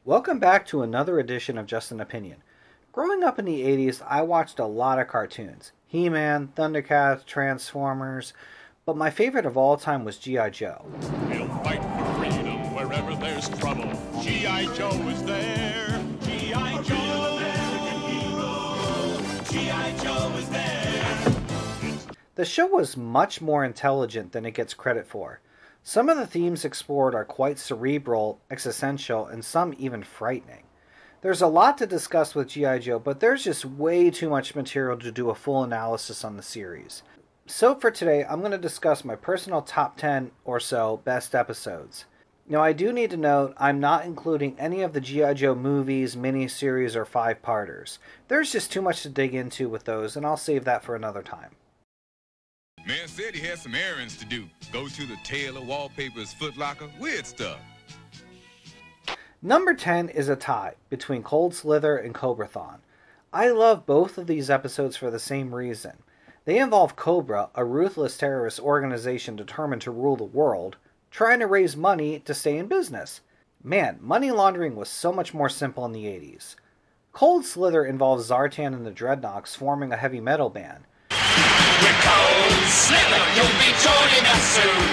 Welcome back to another edition of Just an Opinion. Growing up in the 80s, I watched a lot of cartoons. He-Man, Thundercats, Transformers, but my favorite of all time was G.I. Joe. He'll fight for freedom wherever there's trouble. G.I. Joe is there. G.I. Joe, American hero. G.I. Joe is there. The show was much more intelligent than it gets credit for. Some of the themes explored are quite cerebral, existential, and some even frightening. There's a lot to discuss with G.I. Joe, but there's just way too much material to do a full analysis on the series. So for today, I'm going to discuss my personal top 10 or so best episodes. Now I do need to note, I'm not including any of the G.I. Joe movies, miniseries, or 5-parters. There's just too much to dig into with those, and I'll save that for another time. Man said he had some errands to do. Go to the Taylor Wallpaper's Foot Locker, weird stuff. Number 10 is a tie between Cold Slither and Cobrathon. I love both of these episodes for the same reason. They involve Cobra, a ruthless terrorist organization determined to rule the world, trying to raise money to stay in business. Man, money laundering was so much more simple in the 80s. Cold Slither involves Zartan and the Dreadnoks forming a heavy metal band. With Cold Slither, you'll be joining us soon.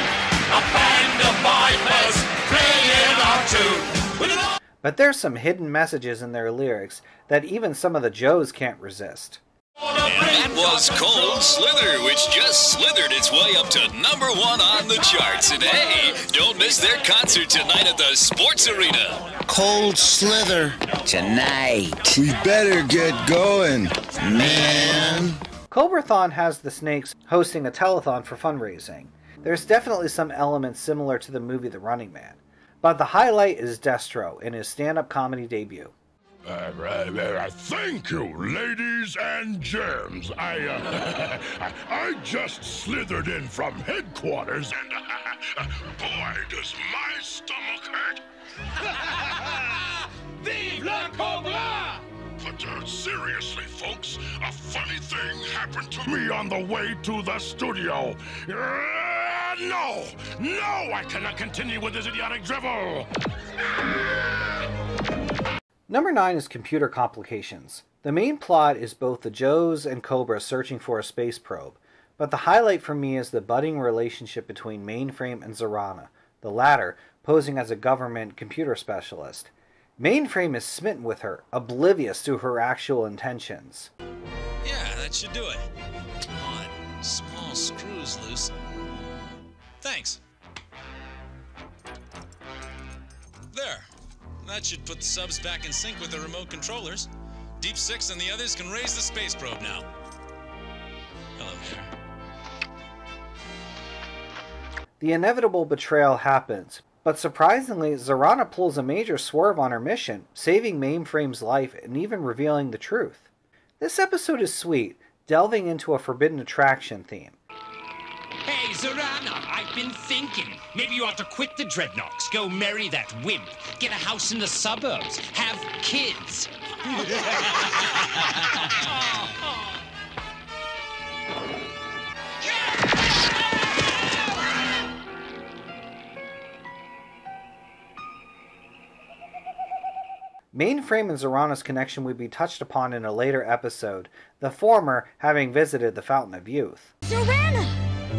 A band of vipers playing our tune. But there's some hidden messages in their lyrics that even some of the Joes can't resist. And that was Cold Slither, which just slithered its way up to #1 on the charts. And hey, don't miss their concert tonight at the Sports Arena. Cold Slither tonight. We better get going, man. Cobrathon has the Snakes hosting a telethon for fundraising. There's definitely some elements similar to the movie The Running Man. But the highlight is Destro in his stand-up comedy debut. Thank you, ladies and germs. I just slithered in from headquarters and boy, does my stomach hurt. Vive la Cobra! But seriously, folks, a funny thing happened to me on the way to the studio. No, I cannot continue with this idiotic drivel. Number 9 is Computer Complications. The main plot is both the Joes and Cobra searching for a space probe, but the highlight for me is the budding relationship between Mainframe and Zarana, the latter posing as a government computer specialist. Mainframe is smitten with her, oblivious to her actual intentions. Yeah, that should do it. Come on, small screws loose. Thanks. There. That should put the subs back in sync with the remote controllers. Deep Six and the others can raise the space probe now. Hello there. The inevitable betrayal happens, but surprisingly, Zarana pulls a major swerve on her mission, saving Mainframe's life and even revealing the truth. This episode is sweet, delving into a forbidden attraction theme. Hey, Zarana, I've been thinking. Maybe you ought to quit the Dreadnoks, go marry that wimp, get a house in the suburbs, have kids. Mainframe and Zarana's connection would be touched upon in a later episode, the former having visited the Fountain of Youth. Zarana!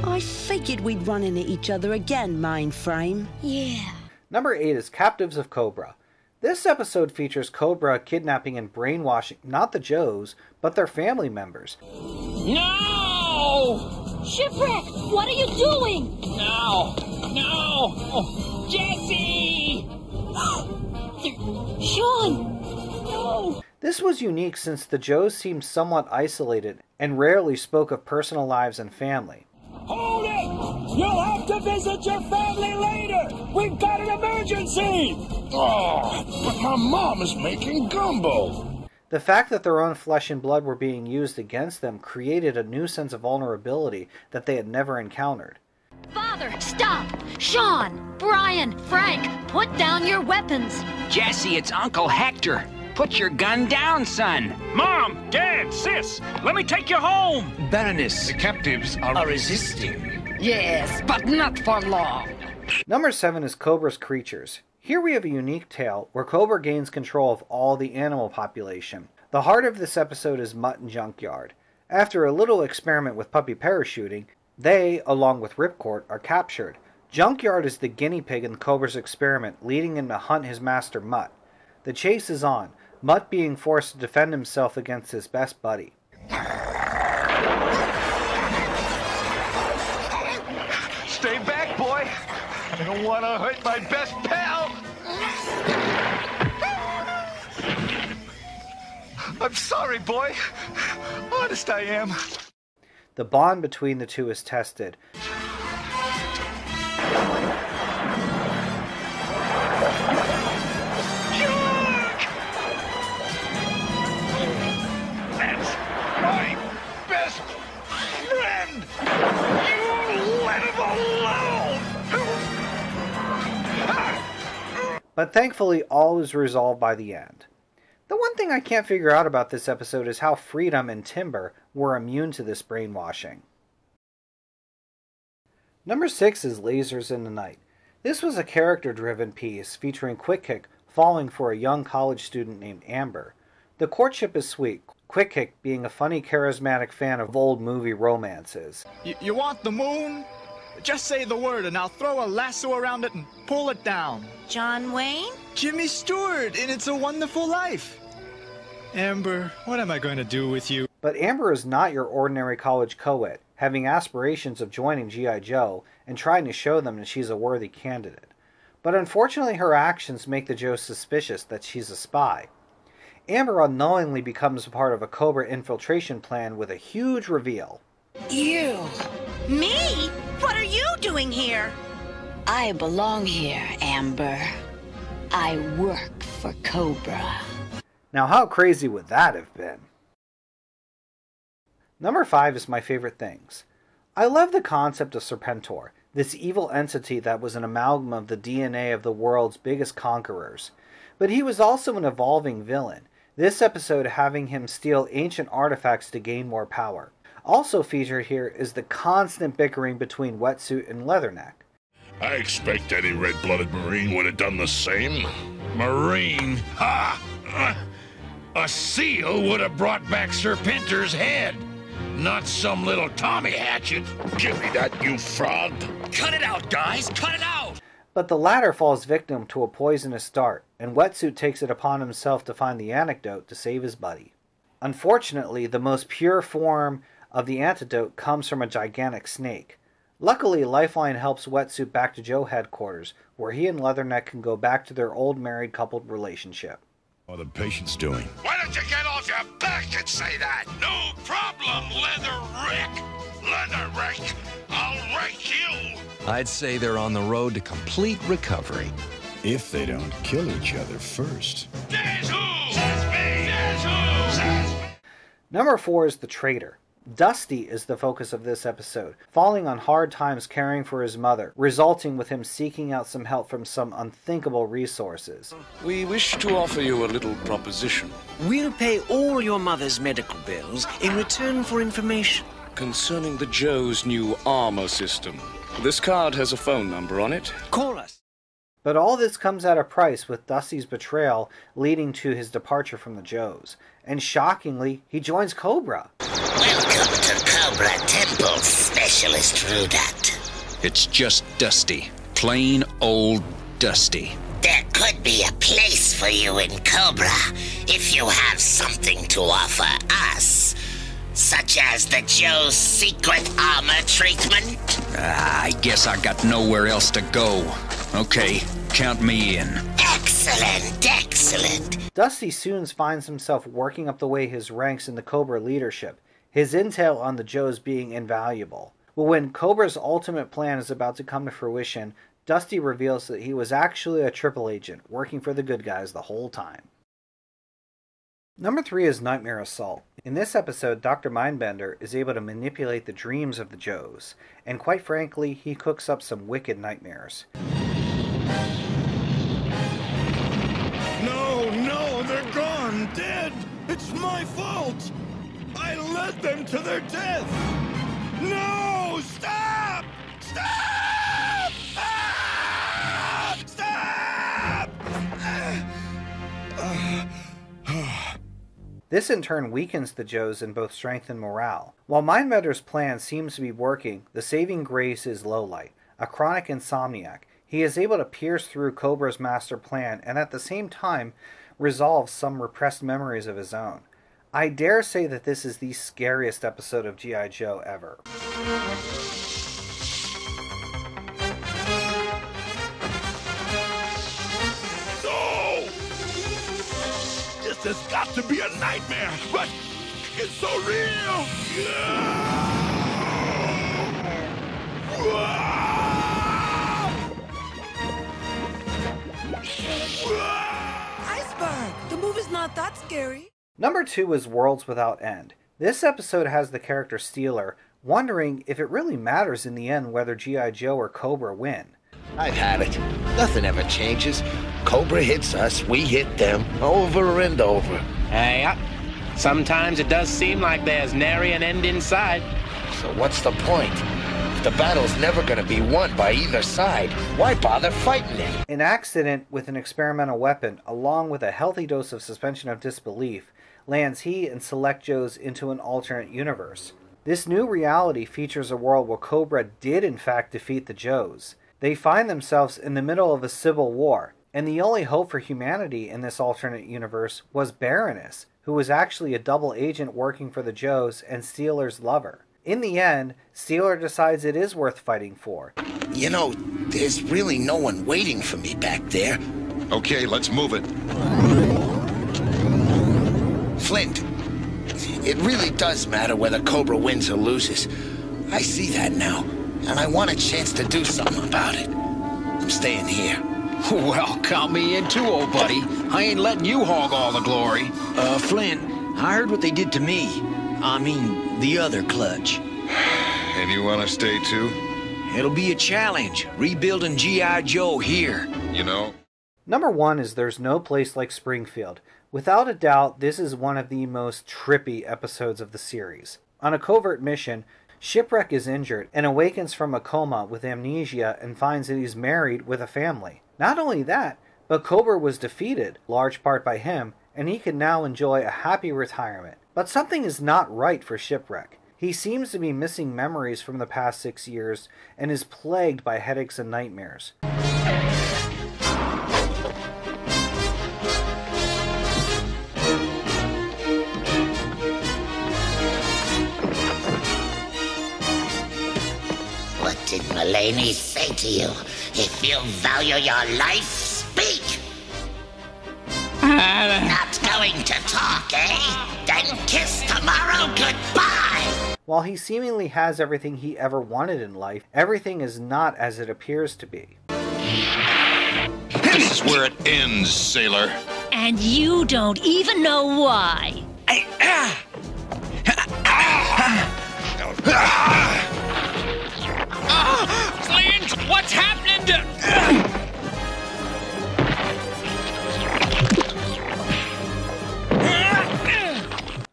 I figured we'd run into each other again, Mainframe. Yeah. Number 8 is Captives of Cobra. This episode features Cobra kidnapping and brainwashing not the Joes, but their family members. No! Shipwreck! What are you doing? No! Oh, Jesse! Sean! No! This was unique since the Joes seemed somewhat isolated and rarely spoke of personal lives and family. Hold it! You'll have to visit your family later! We've got an emergency! Oh, but my mom is making gumbo. The fact that their own flesh and blood were being used against them created a new sense of vulnerability that they had never encountered. Father, stop! Sean, Brian, Frank, put down your weapons! Jesse, it's Uncle Hector. Put your gun down, son. Mom, Dad, Sis, let me take you home! Baroness, The captives are resisting. Yes, but not for long. Number 7 is Cobra's Creatures. Here we have a unique tale where Cobra gains control of all the animal population. The heart of this episode is Mutt and Junkyard. After a little experiment with puppy parachuting, they, along with Ripcord, are captured. Junkyard is the guinea pig in Cobra's experiment, leading him to hunt his master Mutt. The chase is on, Mutt being forced to defend himself against his best buddy. Stay back, boy! I don't want to hurt my best pal! I'm sorry, boy. Honest I am. The bond between the two is tested. That's my best friend! You let him alone! But thankfully, all is resolved by the end. The one thing I can't figure out about this episode is how Freedom and Timber were immune to this brainwashing. Number 6 is Lasers in the Night. This was a character-driven piece featuring Quick Kick falling for a young college student named Amber. The courtship is sweet, Quick Kick being a funny, charismatic fan of old movie romances. You want the moon? Just say the word and I'll throw a lasso around it and pull it down. John Wayne? Jimmy Stewart in It's a Wonderful Life. Amber, what am I going to do with you? But Amber is not your ordinary college co-ed, having aspirations of joining G.I. Joe and trying to show them that she's a worthy candidate. But unfortunately her actions make the Joes suspicious that she's a spy. Amber unknowingly becomes a part of a Cobra infiltration plan with a huge reveal. You? Me? What are you doing here? I belong here, Amber. I work for Cobra. Now how crazy would that have been? Number 5 is my favorite things. I love the concept of Serpentor, this evil entity that was an amalgam of the DNA of the world's biggest conquerors. But he was also an evolving villain, this episode having him steal ancient artifacts to gain more power. Also featured here is the constant bickering between Wetsuit and Leatherneck. I expect any red-blooded Marine would have done the same. Marine? Ha! A SEAL would have brought back Serpentor's head, not some little Tommy Hatchet. Give me that, you frog. Cut it out, guys! Cut it out! But the latter falls victim to a poisonous dart, and Wetsuit takes it upon himself to find the antidote to save his buddy. Unfortunately, the most pure form of the antidote comes from a gigantic snake. Luckily, Lifeline helps Wetsuit back to Joe headquarters, where he and Leatherneck can go back to their old married coupled relationship. What are the patients doing? Why don't you get off your back and say that? No problem, Leatherneck! Leatherneck! I'll wreck you! I'd say they're on the road to complete recovery. If they don't kill each other first. Says who? Says me! Says who? Says me! Number 4 is the Traitor. Dusty is the focus of this episode, falling on hard times caring for his mother, resulting with him seeking out some help from some unthinkable resources. We wish to offer you a little proposition. We'll pay all your mother's medical bills in return for information. Concerning the Joe's new armor system. This card has a phone number on it. Call us. But all this comes at a price, with Dusty's betrayal leading to his departure from the Joes. And shockingly, he joins Cobra. Welcome to Cobra Temple, Specialist Rudat. It's just Dusty. Plain old Dusty. There could be a place for you in Cobra if you have something to offer us. Such as the Joe's secret armor treatment? I guess I got nowhere else to go. Okay, count me in. Excellent, excellent. Dusty soon finds himself working up the way his ranks in the Cobra leadership, his intel on the Joes being invaluable. But when Cobra's ultimate plan is about to come to fruition, Dusty reveals that he was actually a triple agent, working for the good guys the whole time. Number 3 is Nightmare Assault. In this episode, Dr. Mindbender is able to manipulate the dreams of the Joes, and quite frankly, he cooks up some wicked nightmares. No, they're gone, dead. It's my fault. I led them to their death. No, stop! Stop! Ah! Stop! This in turn weakens the Joes in both strength and morale. While Mindbender's plan seems to be working, the saving grace is Lowlight, a chronic insomniac. He is able to pierce through Cobra's master plan and at the same time resolve some repressed memories of his own. I dare say that this is the scariest episode of G.I. Joe ever. No! This has got to be a nightmare, but it's so real! Iceberg! The movie's not that scary. Number 2 is Worlds Without End. This episode has the character Steeler wondering if it really matters in the end whether G.I. Joe or Cobra win. I've had it. Nothing ever changes. Cobra hits us, we hit them, over and over. Hey, sometimes it does seem like there's nary an end in sight. So what's the point? If the battle's never gonna be won by either side, why bother fighting it? An accident with an experimental weapon, along with a healthy dose of suspension of disbelief, lands he and Select Joes into an alternate universe. This new reality features a world where Cobra did in fact defeat the Joes. They find themselves in the middle of a civil war, and the only hope for humanity in this alternate universe was Baroness, who was actually a double agent working for the Joes and Steeler's lover. In the end, Steeler decides it is worth fighting for. You know, there's really no one waiting for me back there. Okay, let's move it. Flint, it really does matter whether Cobra wins or loses. I see that now, and I want a chance to do something about it. I'm staying here. Well, count me in too, old buddy. I ain't letting you hog all the glory. Flint, I heard what they did to me. I mean, the other Clutch. And you want to stay too? It'll be a challenge, rebuilding G.I. Joe here. You know? Number 1 is There's No Place Like Springfield. Without a doubt, this is one of the most trippy episodes of the series. On a covert mission, Shipwreck is injured and awakens from a coma with amnesia and finds that he's married with a family. Not only that, but Cobra was defeated, large part by him, and he can now enjoy a happy retirement. But something is not right for Shipwreck. He seems to be missing memories from the past 6 years and is plagued by headaches and nightmares. What did Mulaney say to you? If you value your life, speak! Not going to talk, eh? Then kiss tomorrow goodbye! While he seemingly has everything he ever wanted in life, everything is not as it appears to be. This is where it ends, sailor. And you don't even know why. Clint, what's happening to...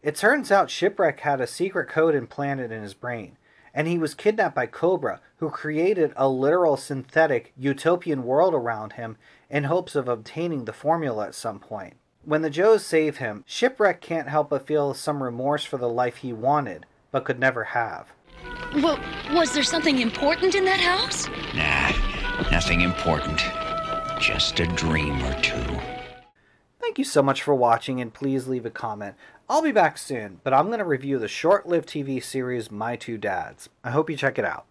It turns out Shipwreck had a secret code implanted in his brain, and he was kidnapped by Cobra, who created a literal synthetic utopian world around him in hopes of obtaining the formula at some point. When the Joes save him, Shipwreck can't help but feel some remorse for the life he wanted, but could never have. Well, was there something important in that house? Nah, nothing important. Just a dream or two. Thank you so much for watching, and please leave a comment. I'll be back soon, but I'm going to review the short-lived TV series My Two Dads. I hope you check it out.